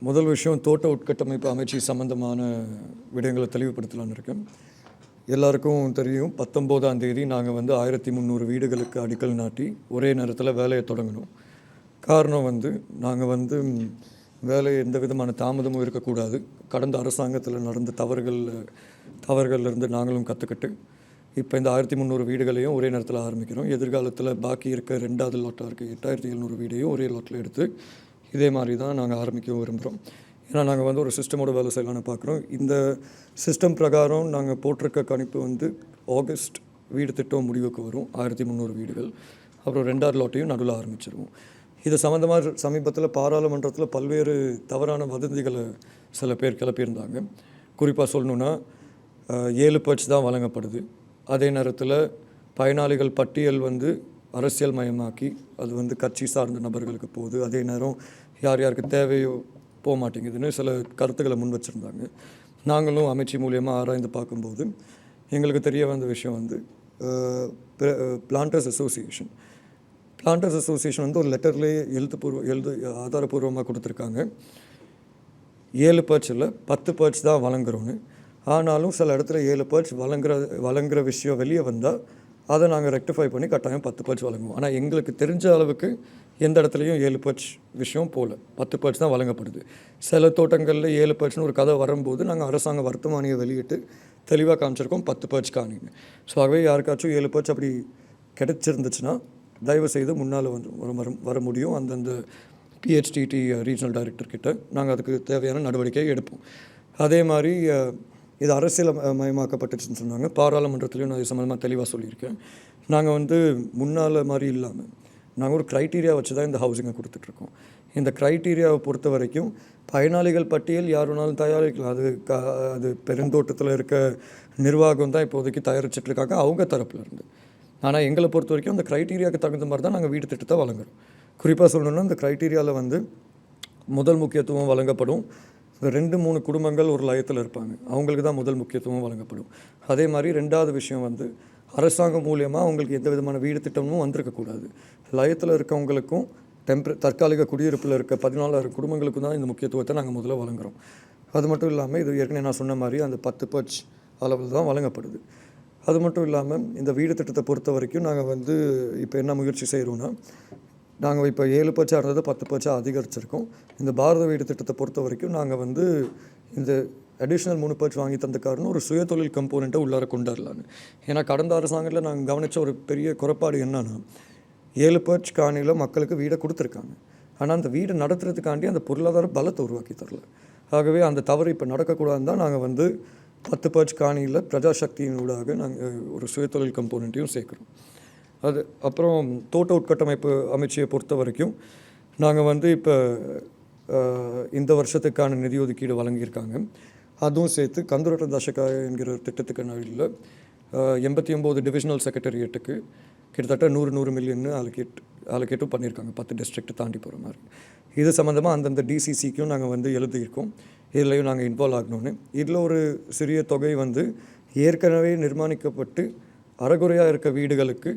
முதல் விஷயம் தோட்ட உட்கட்டமைப்பு அமைச்சு சம்பந்தமான விடயங்களை தெளிவுபடுத்தலான்னு இருக்கேன். எல்லாருக்கும் தெரியும், 19ஆம் தேதி நாங்கள் 1300 வீடுகளுக்கு அடிக்கல் நாட்டி ஒரே நேரத்தில் வேலையை தொடங்கணும். காரணம் நாங்கள் வேலையை எந்த விதமான தாமதமும் இருக்கக்கூடாது. கடந்த அரசாங்கத்தில் நடந்த தவறுகள்லேருந்து நாங்களும் கற்றுக்கிட்டு இப்போ இந்த 1300 வீடுகளையும் ஒரே நேரத்தில் ஆரம்பிக்கிறோம். எதிர்காலத்தில் பாக்கி இருக்க 2வது லாட்டாக இருக்குது 8700 வீடையும் ஒரே லாட்டில் எடுத்து இதே மாதிரி தான் நாங்கள் ஆரம்பிக்க விரும்புகிறோம். ஏன்னா நாங்கள் ஒரு சிஸ்டமோட வேலை செய்யலான்னு பார்க்குறோம். இந்த சிஸ்டம் பிரகாரம் நாங்கள் போட்டிருக்க கணிப்பு ஆகஸ்ட் வீடு திட்டம் முடிவுக்கு வரும். 1300 வீடுகள். அப்புறம் 2வது லாட்டையும் நடுவில் ஆரம்பிச்சிருவோம். இது சம்மந்தமாக சமீபத்தில் பாராளுமன்றத்தில் பல்வேறு தவறான வதந்திகளை சில பேர் கிளப்பியிருந்தாங்க. குறிப்பாக சொல்லணுன்னா 7 பட்ச் தான் வழங்கப்படுது. அதே நேரத்தில் பயனாளிகள் பட்டியல் அரசியல் மயமாக்கி அது கட்சி சார்ந்த நபர்களுக்கு போகுது. அதே நேரம் யார் யாருக்கு தேவையோ போக மாட்டேங்குதுன்னு சில கருத்துக்களை முன் வச்சுருந்தாங்க. நாங்களும் அமைச்சு மூலியமாக ஆராய்ந்து பார்க்கும்போது எங்களுக்கு தெரிய வந்த விஷயம் பிளான்டர்ஸ் அசோசியேஷன் ஒரு லெட்டர்லேயே ஆதாரபூர்வமாக கொடுத்துருக்காங்க. 7 பர்ச்சில் 10 பர்ச் தான் வழங்குறோன்னு. ஆனாலும் சில இடத்துல 7 பர்ச் வழங்குற விஷயம் வெளியே வந்தால் அதை நாங்கள் ரெக்டிஃபை பண்ணி கட்டாயம் 10 பர்ச் வழங்குவோம். ஆனால் எங்களுக்கு தெரிஞ்ச அளவுக்கு எந்த இடத்துலையும் 7 பர்ச் விஷயம் போகல. 10 பர்ச் தான் வழங்கப்படுது. சில தோட்டங்களில் 7 பர்ச்னு ஒரு கதை வரும்போது நாங்கள் அரசாங்க வர்த்தமானியை வெளியிட்டு தெளிவாக காமிச்சிருக்கோம் 10 பர்ச் காணிங்க. ஸோ ஆகவே யாருக்காச்சும் 7 பர்ச் அப்படி கிடைச்சிருந்துச்சுன்னா தயவு செய்து முன்னால் வர முடியும். அந்தந்த பிஹெச்டிடி ரீஜனல் டைரக்டர்கிட்ட நாங்கள் அதுக்கு தேவையான நடவடிக்கையை எடுப்போம். அதே மாதிரி இது அரசியல் மயமாக்கப்பட்டுச்சுன்னு சொன்னாங்க. பாராளுமன்றத்துலேயும் நான் இது சம்மந்தமாக தெளிவாக சொல்லியிருக்கேன். நாங்கள் முன்னால் மாதிரி இல்லாமல் நாங்கள் ஒரு க்ரைட்டீரியா வச்சு தான் இந்த ஹவுசிங்கை கொடுத்துட்ருக்கோம். இந்த க்ரைட்டீரியாவை பொறுத்த வரைக்கும் பயனாளிகள் பட்டியல் யார் வேணாலும் தயாரிக்கலாம். அது பெருந்தோட்டத்தில் இருக்க நிர்வாகம் தான் இப்போதைக்கு தயாரிச்சிட்ருக்காங்க அவங்க தரப்புலேருந்து. ஆனால் எங்களை பொறுத்த வரைக்கும் அந்த க்ரைட்டீரியாவுக்கு தகுந்த மாதிரி தான் நாங்கள் வீடு திட்டத்தை வழங்குறோம். குறிப்பாக சொல்லணுன்னா இந்த க்ரைட்டீரியாவில் முதல் முக்கியத்துவம் வழங்கப்படும். 2-3 குடும்பங்கள் ஒரு லயத்தில் இருப்பாங்க, அவங்களுக்கு தான் முதல் முக்கியத்துவம் வழங்கப்படும். அதே மாதிரி 2வது விஷயம் அரசாங்கம் மூலியமாக அவங்களுக்கு எந்த விதமான வீடு திட்டமும் வந்திருக்கக்கூடாது. லயத்தில் இருக்கவங்களுக்கும் தற்காலிக குடியிருப்பில் இருக்க 14,000 குடும்பங்களுக்கும் தான் இந்த முக்கியத்துவத்தை நாங்கள் முதல்ல வழங்குகிறோம். அது மட்டும் இல்லாமல் இது ஏற்கனவே நான் சொன்ன மாதிரி அந்த 10 பர்ச் அளவில் தான் வழங்கப்படுது. அது மட்டும் இல்லாமல் இந்த வீடு திட்டத்தை பொறுத்த வரைக்கும் நாங்கள் இப்போ என்ன முயற்சி செய்கிறோன்னா, நாங்கள் இப்போ 7 பர்ச்சாக இருந்தது 10 பர்ச்சாக அதிகரிச்சிருக்கோம். இந்த பாரத வீடு திட்டத்தை பொறுத்த வரைக்கும் நாங்கள் இந்த அடிஷ்னல் 3 பர்ச் வாங்கி தந்த காரணம் ஒரு சுயதொழில் கம்போனண்ட்டை உள்ளார கொண்டாடலான்னு. ஏன்னா கடந்த அரசாங்கத்தில் நாங்கள் கவனித்த ஒரு பெரிய குறைபாடு என்னன்னா, 7 பர்ச் காணியில் மக்களுக்கு வீடை கொடுத்துருக்காங்க. ஆனால் அந்த வீடை நடத்துறதுக்காண்டி அந்த பொருளாதார பலத்தை உருவாக்கி தரல. ஆகவே அந்த தவறு இப்போ நடக்கக்கூடாதுன்னு தான் நாங்கள் 10 பர்ச் காணியில் பிரஜாசக்தியின் ஊடாக நாங்கள் ஒரு சுயதொழில் கம்போனண்ட்டையும் சேர்க்குறோம். அது அப்புறம் தோட்ட உட்கட்டமைப்பு அமைச்சியை பொறுத்த வரைக்கும் நாங்கள் இப்போ இந்த வருஷத்துக்கான நிதி ஒதுக்கீடு வழங்கியிருக்காங்க. அதுவும் சேர்த்து கந்துரட்ட தசகா என்கிற திட்டத்துக்கு நடுவில் 89 டிவிஷனல் செக்ரட்டரியேட்டுக்கு கிட்டத்தட்ட 100 மில்லியன் அலோகேட்டும் பண்ணியிருக்காங்க. 10 டிஸ்ட்ரிக்ட் தாண்டி போகிற மாதிரி. இது சம்மந்தமாக அந்தந்த டிசிசிக்கும் நாங்கள் எழுதியிருக்கோம். இதுலேயும் நாங்கள் இன்வால்வ் ஆகணும்னு. இதில் ஒரு சிறிய தொகை ஏற்கனவே நிர்மாணிக்கப்பட்டு அறகுறையாக இருக்க வீடுகளுக்கு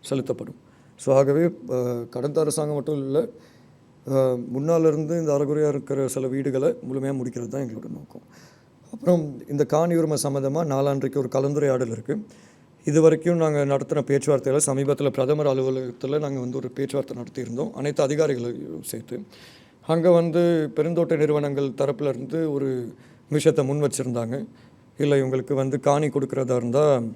செலுத்தப்படும். ஸோ ஆகவே கடந்த அரசாங்கம் மட்டும் இல்லை, முன்னாலிருந்து இந்த அறகுறையாக இருக்கிற சில வீடுகளை முழுமையாக முடிக்கிறது தான் எங்களோட நோக்கம். அப்புறம் இந்த காணி உரிமை சம்மந்தமாக நாளான்றைக்கு ஒரு கலந்துரையாடல் இருக்குது. இது வரைக்கும் நாங்கள் நடத்தின பேச்சுவார்த்தையில் சமீபத்தில் பிரதமர் அலுவலகத்தில் நாங்கள் ஒரு பேச்சுவார்த்தை நடத்தியிருந்தோம், அனைத்து அதிகாரிகளையும் சேர்த்து. அங்கே பெருந்தோட்ட நிறுவனங்கள் தரப்பிலிருந்து ஒரு விஷயத்தை முன் வச்சுருந்தாங்க. இல்லை இவங்களுக்கு காணி கொடுக்குறதா இருந்தால்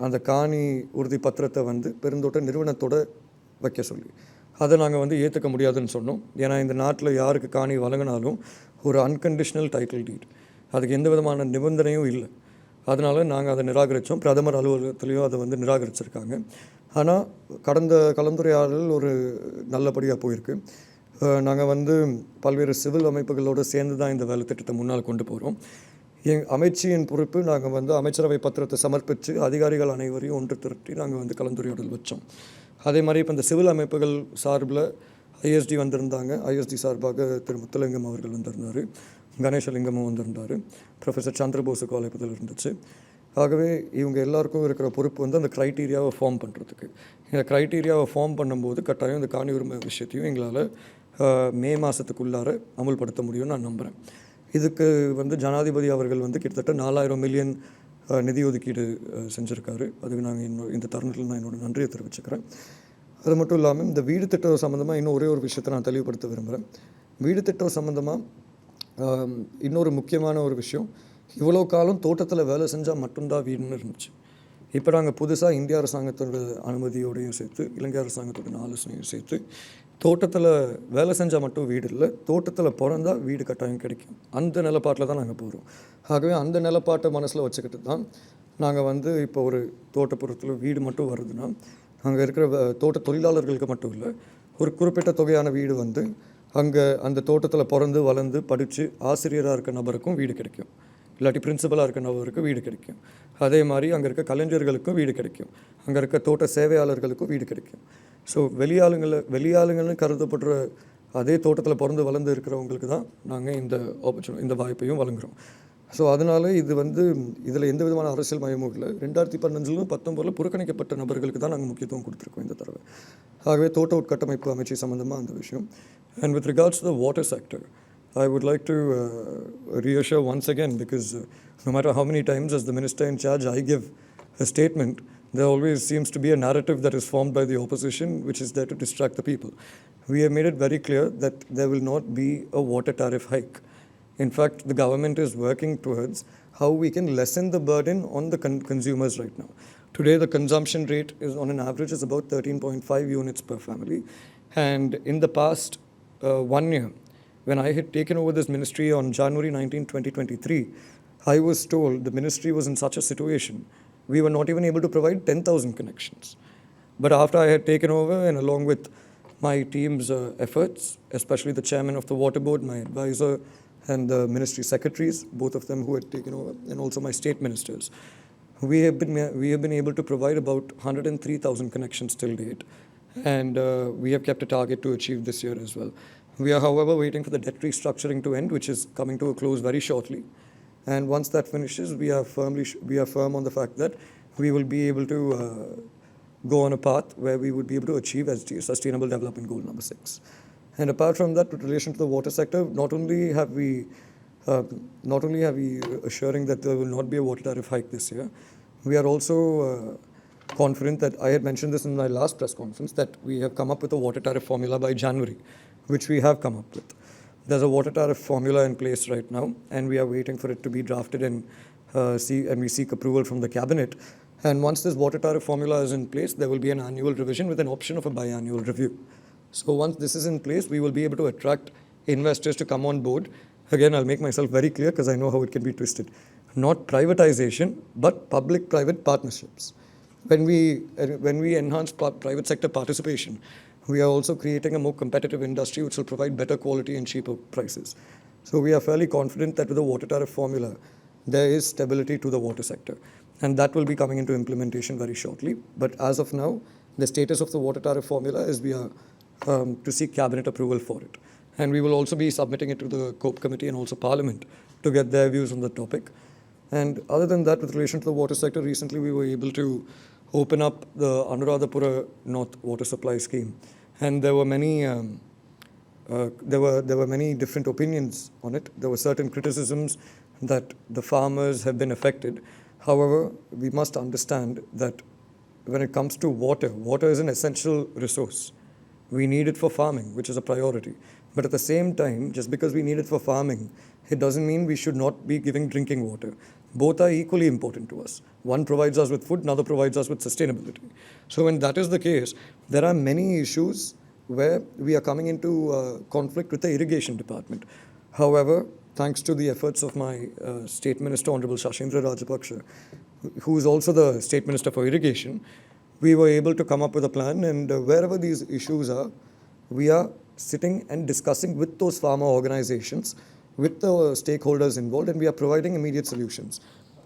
அந்த காணி உறுதி பத்திரத்தை பெருந்தோட்ட நிறுவனத்தோடு வைக்க சொல்லி, அதை நாங்கள் ஏற்றுக்க முடியாதுன்னு சொன்னோம். ஏன்னா இந்த நாட்டில் யாருக்கு காணி வழங்கினாலும் ஒரு அன்கண்டிஷனல் டைட்டில் டீட், அதுக்கு எந்த விதமான நிபந்தனையும் இல்லை. அதனால் நாங்கள் அதை நிராகரித்தோம். பிரதமர் அலுவலகத்துலேயும் அதை நிராகரிச்சிருக்காங்க. ஆனால் கடந்த கலந்துரையாடல் ஒரு நல்லபடியாக போயிருக்கு. நாங்கள் பல்வேறு சிவில் அமைப்புகளோடு சேர்ந்து தான் இந்த வேலை திட்டத்தை முன்னால் கொண்டு போகிறோம். அமைச்சியின் பொறுப்பு நாங்கள் அமைச்சரவை பத்திரத்தை சமர்ப்பித்து அதிகாரிகள் அனைவரையும் ஒன்று திரட்டி நாங்கள் கலந்துரையாடல் வச்சோம். அதே மாதிரி இப்போ இந்த சிவில் அமைப்புகள் சார்பில் ஐஎஸ்டி வந்திருந்தாங்க. ஐஎஸ்டி சார்பாக திரு முத்துலிங்கம் அவர்கள் வந்திருந்தார், கணேசலிங்கமும் வந்திருந்தார், ப்ரொஃபஸர் சந்திரபோஸுக்கு அழைப்பதில் இருந்துச்சு. ஆகவே இவங்க எல்லாருக்கும் இருக்கிற பொறுப்பு அந்த க்ரைட்டீரியாவை ஃபார்ம் பண்ணுறதுக்கு. இந்த க்ரைட்டீரியாவை ஃபார்ம் பண்ணும்போது கட்டாயம் இந்த காணி உரிமை விஷயத்தையும் எங்களால் மே மாதத்துக்குள்ளார அமுல்படுத்த முடியும்னு நான் நம்புகிறேன். இதுக்கு ஜனாதிபதி அவர்கள் கிட்டத்தட்ட 4000 மில்லியன் நிதி ஒதுக்கீடு செஞ்சுருக்காரு. அதுக்கு நாங்கள் இந்த தருணத்தில் நான் என்னோடய நன்றியை தெரிவிச்சுக்கிறேன். அது மட்டும் இல்லாமல் இந்த வீடு திட்டம் சம்மந்தமாக இன்னும் ஒரே ஒரு விஷயத்தை நான் தெளிவுபடுத்த விரும்புகிறேன். வீடு திட்டம் சம்மந்தமாக இன்னொரு முக்கியமான ஒரு விஷயம், இவ்வளோ காலம் தோட்டத்தில் வேலை செஞ்சால் மட்டும்தான் வீடுன்னு இருந்துச்சு. இப்போ நாங்கள் புதுசாக இந்திய அரசாங்கத்தோட அனுமதியோடையும் சேர்த்து இலங்கை அரசாங்கத்தோட ஆலோசனையும் சேர்த்து தோட்டத்தில் வேலை செஞ்சால் மட்டும் வீடு இல்லை, தோட்டத்தில் பிறந்தால் வீடு கட்டாயம் கிடைக்கும். அந்த நிலப்பாட்டில் தான் நாங்கள் போகிறோம். ஆகவே அந்த நிலப்பாட்டை மனசில் வச்சுக்கிட்டு தான் நாங்கள் இப்போ ஒரு தோட்டப்புறத்தில் வீடு மட்டும் வருதுன்னா அங்கே இருக்கிற தோட்ட தொழிலாளர்களுக்கு மட்டும் இல்லை, ஒரு குறிப்பிட்ட தொகையான வீடு அங்கே அந்த தோட்டத்தில் பிறந்து வளர்ந்து படித்து ஆசிரியராக இருக்க நபருக்கும் வீடு கிடைக்கும், இல்லாட்டி பிரின்சிபலாக இருக்க நபருக்கு வீடு கிடைக்கும். அதே மாதிரி அங்கே இருக்க கலைஞர்களுக்கும் வீடு கிடைக்கும், அங்கே இருக்க தோட்ட சேவையாளர்களுக்கும் வீடு கிடைக்கும். ஸோ வெளியாளுங்கள்னு கருதப்படுற அதே தோட்டத்தில் பிறந்து வளர்ந்து இருக்கிறவங்களுக்கு தான் நாங்கள் இந்த வாய்ப்பையும் வழங்குகிறோம். ஸோ அதனால் இது இதில் எந்த விதமான அரசியல் மயமும் இல்லை. 2015 19 புறக்கணிக்கப்பட்ட நபர்களுக்கு தான் நாங்கள் முக்கியத்துவம் கொடுத்துருக்கோம் இந்த தடவை. ஆகவே தோட்ட உட்கட்டமைப்பு அமைச்சு சம்மந்தமாக அந்த விஷயம். And with regards to the water sector, I would like to reassure once again, because no matter how many times as the minister in charge I give a statement, there always seems to be a narrative that is formed by the opposition which is there to distract the people. We have made it very clear that there will not be a water tariff hike. In fact, the government is working towards how we can lessen the burden on the consumers right now. Today the consumption rate is on an average is about 13.5 units per family, and in the past 1 year, when I had taken over this ministry on January 19, 2023, I was told the ministry was in such a situation, we were not even able to provide 10,000 connections. But after I had taken over, and along with my team's efforts, especially the chairman of the water board, my advisor, and the ministry secretaries, both of them who had taken over, and also my state ministers, we have been able to provide about 103,000 connections till date, and we have kept a target to achieve this year as well. We are, however, waiting for the debt restructuring to end, which is coming to a close very shortly. And once that finishes, we are firm on the fact that we will be able to go on a path where we would be able to achieve Sustainable Development Goal number 6. And apart from that, with relation to the water sector, not only have we assuring that there will not be a water tariff hike this year, we are also confident that I had mentioned this in my last press conference, that we have come up with a water tariff formula by January, which we have come up with. There's a water tariff formula in place right now, and we are waiting for it to be drafted and we seek approval from the cabinet. And once this water tariff formula is in place, there will be an annual revision with an option of a biannual review. So once this is in place, we will be able to attract investors to come on board. Again, I'll make myself very clear because I know how it can be twisted. Not privatization, but public-private partnerships. When we enhance private sector participation, we are also creating a more competitive industry which will provide better quality and cheaper prices. So we are fairly confident that with the water tariff formula, there is stability to the water sector. And that will be coming into implementation very shortly. But as of now, the status of the water tariff formula is we are to seek cabinet approval for it. And we will also be submitting it to the COPE committee and also Parliament to get their views on the topic. And other than that, with relation to the water sector, recently we were able to open up the Anuradhapura North Water Supply Scheme. And there were many different opinions on it. There were certain criticisms that the farmers have been affected. However, we must understand that when it comes to water, water is an essential resource. We need it for farming, which is a priority. But at the same time, just because we need it for farming, it doesn't mean we should not be giving drinking water. Both are equally important to us. One provides us with food, another provides us with sustainability. So when that is the case, there are many issues where we are coming into conflict with the irrigation department. However, thanks to the efforts of my State Minister, Honorable Shashindra Rajapaksa, who is also the State Minister for Irrigation, we were able to come up with a plan, and wherever these issues are, we are sitting and discussing with those farmer organizations, with the stakeholders involved, and we are providing immediate solutions.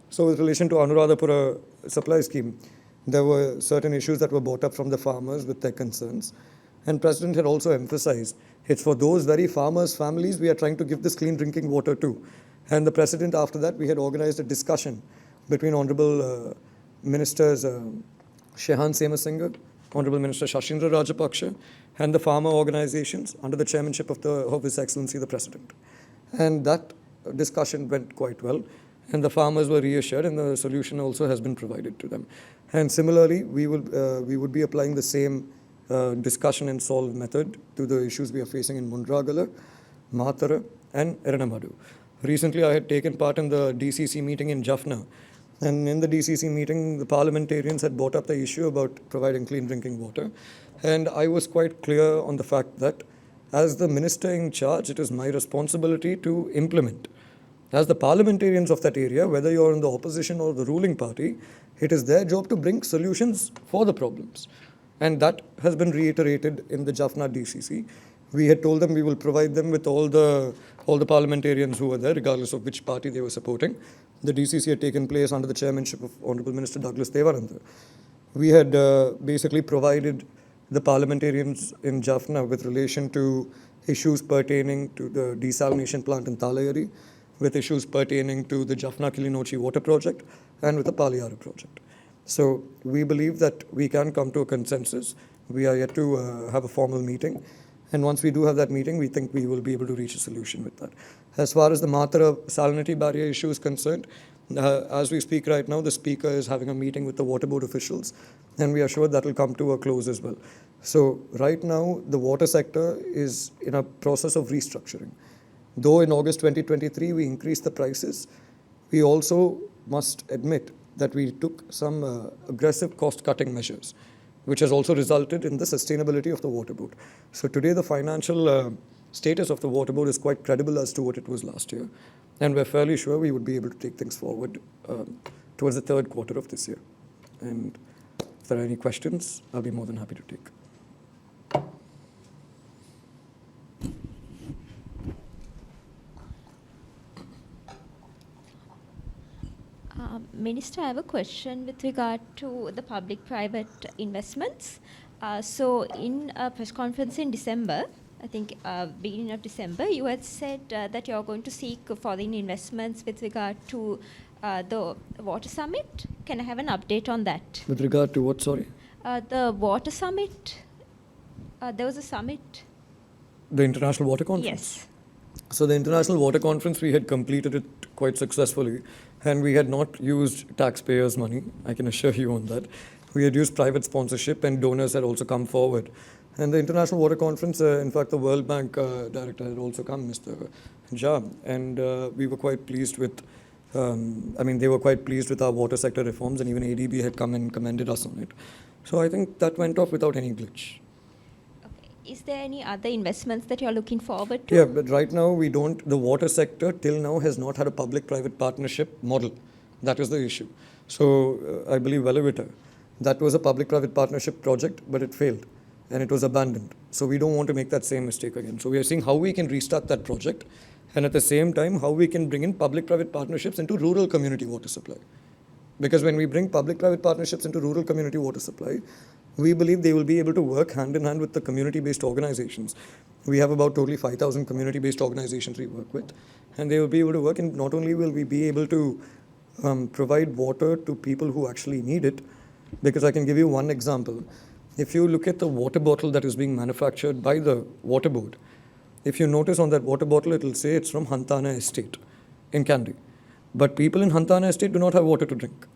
So with relation to Anuradhapura supply scheme, there were certain issues that were brought up from the farmers with their concerns. And President had also emphasized it's for those very farmers' families we are trying to give this clean drinking water to. And the President, after that, we had organized a discussion between Honorable Ministers Shehan Semasinghe Honorable Minister Shashindra Rajapaksa, and the farmer organizations under the chairmanship of His Excellency the President. And that discussion went quite well, and the farmers were reassured, and the solution also has been provided to them. And similarly, we would be applying the same discussion and solve method to the issues we are facing in Mundragala, Matara, and Eranamadu. Recently, I had taken part in the DCC meeting in Jaffna, and in the DCC meeting, the parliamentarians had brought up the issue about providing clean drinking water, and I was quite clear on the fact that as the minister in charge, it is my responsibility to implement. As the parliamentarians of that area, whether you're in the opposition or the ruling party, it is their job to bring solutions for the problems. And that has been reiterated in the Jaffna DCC. We had told them we will provide them with all the parliamentarians who were there, regardless of which party they were supporting. The DCC had taken place under the chairmanship of Honorable Minister Douglas Devananda. We had basically provided the parliamentarians in Jaffna with relation to issues pertaining to the desalination plant in Talayari, with issues pertaining to the Jaffna Kilinochi water project, and with the Paliyara project. So we believe that we can come to a consensus. We are yet to have a formal meeting. And once we do have that meeting, we think we will be able to reach a solution with that. As far as the Matara salinity barrier issue is concerned, as we speak right now, the Speaker is having a meeting with the water board officials, and we are sure that will come to a close as well. So right now, the water sector is in a process of restructuring. Though in August 2023, we increased the prices, we also must admit that we took some aggressive cost-cutting measures, which has also resulted in the sustainability of the water board. So today, the financial status of the water board is quite credible as to what it was last year. And we're fairly sure we would be able to take things forward towards the third quarter of this year. And if there are any questions, I'll be more than happy to take. Minister, I have a question with regard to the public-private investments. So in a press conference in December, I think beginning of December, you had said that you're going to seek foreign investments with regard to the water summit. Can I have an update on that? With regard to what, sorry? The water summit. There was a summit. The International Water Conference? Yes. So the International Water Conference, we had completed it quite successfully, and we had not used taxpayers' money, I can assure you on that. We had used private sponsorship, and donors had also come forward. And the International Water Conference, in fact, the World Bank director had also come, Mr. Jha, and we were quite pleased with, they were quite pleased with our water sector reforms, and even ADB had come and commended us on it. So I think that went off without any glitch. Is there any other investments that you're looking forward to? Yeah, but right now we don't. The water sector till now has not had a public-private partnership model. That is the issue. So I believe Velavita, that was a public-private partnership project, but it failed and it was abandoned. So we don't want to make that same mistake again. So we are seeing how we can restart that project, and at the same time how we can bring in public-private partnerships into rural community water supply. Because when we bring public-private partnerships into rural community water supply, we believe they will be able to work hand in hand with the community-based organizations. We have about totally 5,000 community-based organizations we work with, and they will be able to work, and not only will we be able to provide water to people who actually need it, because I can give you one example. If you look at the water bottle that is being manufactured by the water board, if you notice on that water bottle, it will say it's from Hantana Estate in Kandy. But people in Hantana Estate do not have water to drink,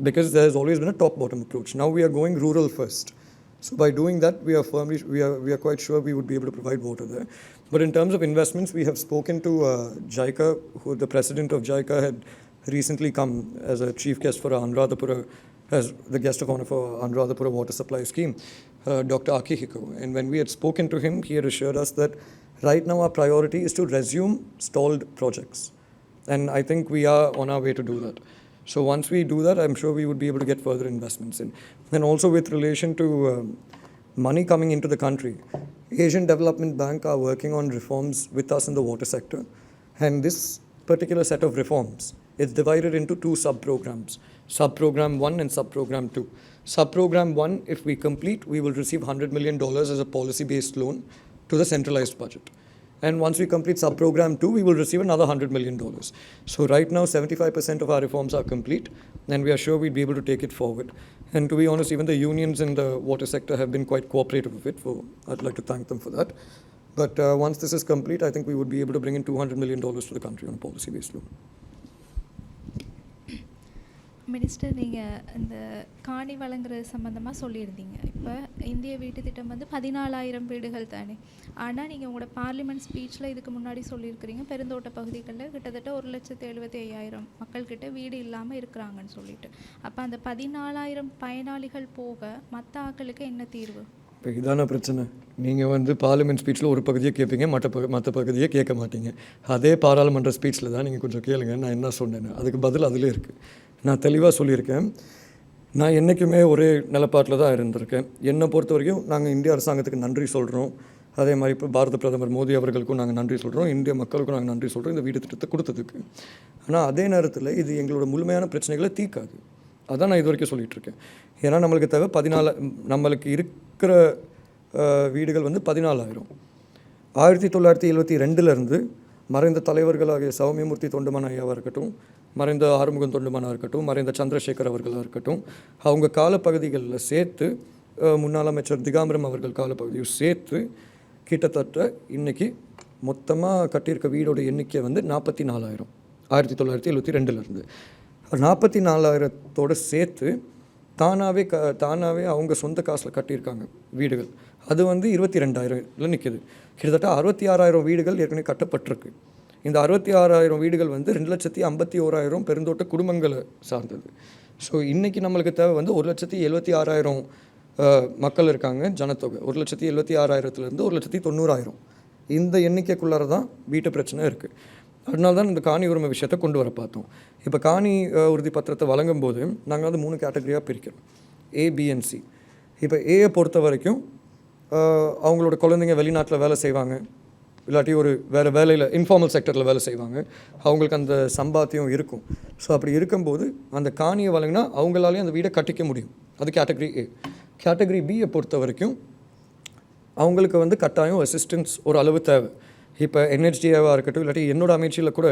because there has always been a top-bottom approach. Now we are going rural first. So by doing that, we are quite sure we would be able to provide water there. But in terms of investments, we have spoken to JICA, who the president of JICA had recently come as a chief guest for Anuradhapura, as the guest of honor for Anuradhapura water supply scheme, Dr. Akihiko. And when we had spoken to him, he had assured us that right now our priority is to resume stalled projects. And I think we are on our way to do that. So once we do that, I'm sure we would be able to get further investments in. And also with relation to money coming into the country, Asian Development Bank are working on reforms with us in the water sector. And this particular set of reforms is divided into two sub-programs, Sub-Program 1 and Sub-Program 2. Sub-Program 1, if we complete, we will receive $100 million as a policy-based loan to the centralized budget. And once we complete sub-program 2, we will receive another $100 million. So right now, 75% of our reforms are complete, and we are sure we'll be able to take it forward. And to be honest, even the unions in the water sector have been quite cooperative with it. I'd like to thank them for that. But once this is complete, I think we would be able to bring in $200 million to the country on a policy-based loan. Minister, நீங்கள் இந்த காணி வழங்குறது சம்மந்தமாக சொல்லியிருந்தீங்க. இப்போ இந்திய வீட்டு திட்டம் வந்து 14,000 வீடுகள் தானே. ஆனால் நீங்கள் உங்களோட பார்லிமெண்ட் ஸ்பீச்சில் இதுக்கு முன்னாடி சொல்லியிருக்கிறீங்க, பெருந்தோட்ட பகுதிகளில் கிட்டத்தட்ட 1,75,000 மக்கள்கிட்ட வீடு இல்லாமல் இருக்கிறாங்கன்னு சொல்லிட்டு. அப்போ அந்த 14,000 பயனாளிகள் போக மற்ற ஆட்களுக்கு என்ன தீர்வு? இப்போ இதான பிரச்சனை. நீங்கள் வந்து பார்லிமெண்ட் ஸ்பீச்சில் ஒரு பகுதியை கேட்பீங்க, மற்ற பகுதியை கேட்க மாட்டீங்க. அதே பாராளுமன்ற ஸ்பீச்சில் தான் நீங்கள் கொஞ்சம் கேளுங்க நான் என்ன சொன்னேன்னு. அதுக்கு பதில் அதிலே இருக்குது. நான் தெளிவாக சொல்லியிருக்கேன். நான் என்றைக்குமே ஒரே நிலப்பாட்டில் தான் இருந்திருக்கேன். என்னை பொறுத்த வரைக்கும் நாங்கள் இந்திய அரசாங்கத்துக்கு நன்றி சொல்கிறோம். அதே மாதிரி இப்போ பாரத பிரதமர் மோடி அவர்களுக்கும் நாங்கள் நன்றி சொல்கிறோம், இந்திய மக்களுக்கும் நாங்கள் நன்றி சொல்கிறோம் இந்த வீடு திட்டத்தை கொடுத்ததுக்கு. ஆனால் அதே நேரத்தில் இது எங்களோட முழுமையான பிரச்சனைகளை தீர்க்காது. அதான் நான் இது வரைக்கும் சொல்லிகிட்ருக்கேன். ஏன்னா நம்மளுக்கு தேவை 14, நம்மளுக்கு இருக்கிற வீடுகள் வந்து 14,000. 1972 மறைந்த தலைவர்களாகிய சௌமியமூர்த்தி தொண்டமான் ஐயாவாக இருக்கட்டும், மறைந்த ஆறுமுகம் தொண்டமானாக இருக்கட்டும், மறைந்த சந்திரசேகர் அவர்களாக இருக்கட்டும், அவங்க காலப்பகுதிகளில் சேர்த்து முன்னாள் அமைச்சர் திகாம்பரம் அவர்கள் காலப்பகுதியும் சேர்த்து கிட்டத்தட்ட இன்றைக்கி மொத்தமாக கட்டியிருக்க வீடோட எண்ணிக்கை வந்து 44,000. 1972 44,000 சேர்த்து தானாகவே அவங்க சொந்த காசில் கட்டியிருக்காங்க வீடுகள். அது வந்து 22,000 நிற்கிது. கிட்டத்தட்ட 66,000 வீடுகள் ஏற்கனவே கட்டப்பட்டிருக்கு. இந்த 66,000 வீடுகள் வந்து 2,51,000 பெருந்தோட்ட குடும்பங்களை சார்ந்தது. ஸோ இன்றைக்கி நம்மளுக்கு தேவை வந்து 1,76,000 மக்கள் இருக்காங்க ஜனத்தொகை. 1,76,000 1,90,000 இந்த எண்ணிக்கைக்குள்ளார தான் வீட்டு பிரச்சனை இருக்குது. அதனால தான் இந்த காணி உரிமை விஷயத்தை கொண்டு வர பார்த்தோம். இப்போ காணி உறுதி பத்திரத்தை வழங்கும் போது நாங்கள் வந்து 3 கேட்டகரியாக பிரிக்கிறோம், A, B and C. இப்போ ஏயை பொறுத்த வரைக்கும் அவங்களோட குழந்தைங்க வெளிநாட்டில் வேலை செய்வாங்க, இல்லாட்டி ஒரு வேறு வேலையில் இன்ஃபார்மல் செக்டரில் வேலை செய்வாங்க, அவங்களுக்கு அந்த சம்பாத்தியம் இருக்கும். ஸோ அப்படி இருக்கும்போது அந்த காணியை வழங்கினா அவங்களாலேயும் அந்த வீடை கட்டிக்க முடியும். அது கேட்டகரி A. கேட்டகரி Bயை பொறுத்த வரைக்கும் அவங்களுக்கு வந்து கட்டாயம் அசிஸ்டன்ஸ் ஒரு அளவு தேவை. இப்போ NHDAவாக இருக்கட்டும், இல்லாட்டி என்னோட அமைச்சியில் கூட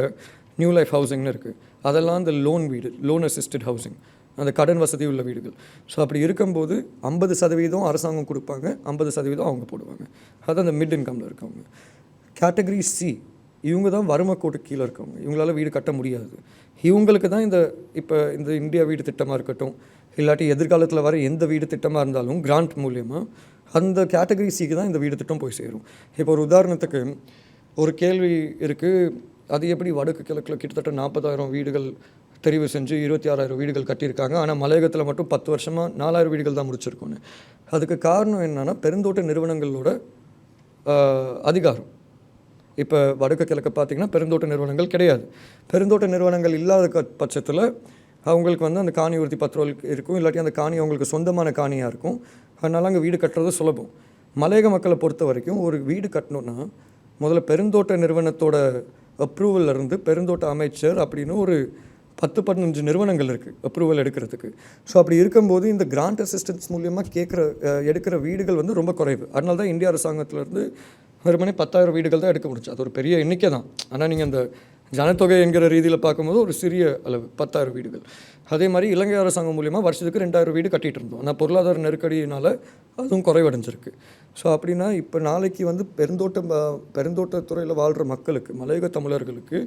நியூ லைஃப் ஹவுசிங்னு இருக்குது. அதெல்லாம் அந்த லோன் வீடு, லோன் அசிஸ்டட் ஹவுசிங், அந்த கடன் வசதி உள்ள வீடுகள். ஸோ அப்படி இருக்கும்போது 50% அரசாங்கம் கொடுப்பாங்க, 50% அவங்க போடுவாங்க. அது அந்த மிட் இன்கமில் இருக்கவங்க. கேட்டகரி C இவங்க தான் வறுமை கோட்டு கீழே இருக்கவங்க, இவங்களால வீடு கட்ட முடியாது. இவங்களுக்கு தான் இப்போ இந்த இந்தியா வீடு திட்டமாக இருக்கட்டும், இல்லாட்டி எதிர்காலத்தில் வர எந்த வீடு திட்டமாக இருந்தாலும் கிராண்ட் மூலியமாக அந்த கேட்டகரி சிக்கு தான் இந்த வீடு திட்டம் போய் சேரும். இப்போ ஒரு உதாரணத்துக்கு ஒரு கேள்வி இருக்குது, அது எப்படி வடக்கு கிழக்கில் கிட்டத்தட்ட 40,000 வீடுகள் தெரிவு செஞ்சு 26,000 வீடுகள் கட்டியிருக்காங்க, ஆனால் மலையகத்தில் மட்டும் 10 வருஷமாக 4,000 வீடுகள் தான் முடிச்சிருக்கோன்னு. அதுக்கு காரணம் என்னென்னா பெருந்தோட்ட நிறுவனங்களோட அதிகாரம். இப்போ வடக்கு கிழக்கு பார்த்திங்கன்னா பெருந்தோட்ட நிறுவனங்கள் கிடையாது. பெருந்தோட்ட நிறுவனங்கள் இல்லாத பட்சத்தில் அவங்களுக்கு வந்து அந்த காணி உறுதி பத்திரம் இருக்கும், இல்லாட்டி அந்த காணி அவங்களுக்கு சொந்தமான காணியாக இருக்கும். அதனால் அங்கே வீடு கட்டுறது சுலபம். மலையக மக்களை பொறுத்த வரைக்கும் ஒரு வீடு கட்டணுன்னா முதல்ல பெருந்தோட்ட நிறுவனத்தோட அப்ரூவல் இருந்து பெருந்தோட்ட அமைச்சர் அப்படின்னு ஒரு 10-15 நிறுவனங்கள் இருக்குது அப்ரூவல் எடுக்கிறதுக்கு. ஸோ அப்படி இருக்கும்போது இந்த கிராண்ட் அசிஸ்டன்ஸ் மூலியமாக எடுக்கிற வீடுகள் வந்து ரொம்ப குறைவு. அதனால தான் இந்திய அரசாங்கத்திலேருந்து வெறுமனே 10,000 வீடுகள் தான் எடுக்க முடிச்சு. அது ஒரு பெரிய எண்ணிக்கை தான். ஆனால் நீங்கள் அந்த ஜனத்தொகை என்கிற ரீதியில் பார்க்கும்போது ஒரு சிறிய அளவு 10,000 வீடுகள். அதே மாதிரி இலங்கை அரசாங்கம் மூலியமாக வருஷத்துக்கு 2,000 வீடு கட்டிகிட்டு இருந்தோம். ஆனால் பொருளாதார நெருக்கடியினால் அதுவும் குறைவடைஞ்சிருக்கு. ஸோ அப்படின்னா இப்போ நாளைக்கு வந்து பெருந்தோட்டத்துறையில் வாழ்கிற மக்களுக்கு, மலையக தமிழர்களுக்கு